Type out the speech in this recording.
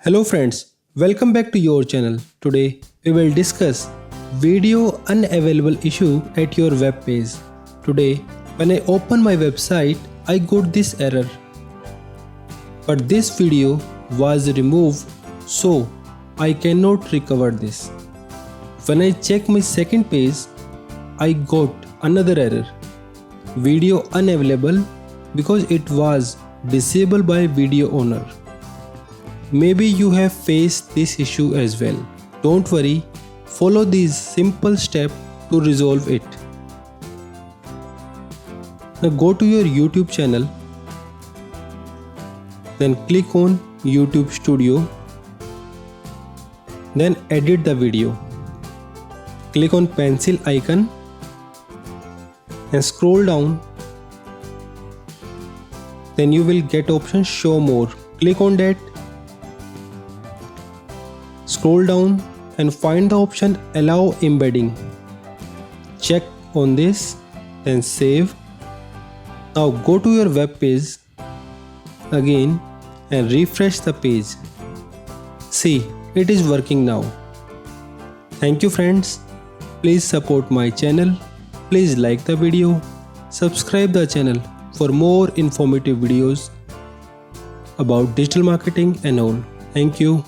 Hello friends, welcome back to your channel. Today we will discuss video unavailable issue at your web page. Today when I open my website I got this error. But this video was removed so I cannot recover this. When I check my second page I got another error. Video unavailable because it was disabled by video owner. Maybe you have faced this issue as well. Don't worry, follow these simple steps to resolve it. Now go to your YouTube channel, then click on YouTube Studio, then edit the video. Click on pencil icon and scroll down. Then you will get option show more. Click on that. Scroll down and find the option allow embedding. Check on this, then save. Now go to your web page again and refresh the page. See, it is working now. Thank you friends. Please support my channel. Please like the video. Subscribe the channel for more informative videos about digital marketing and all. Thank you.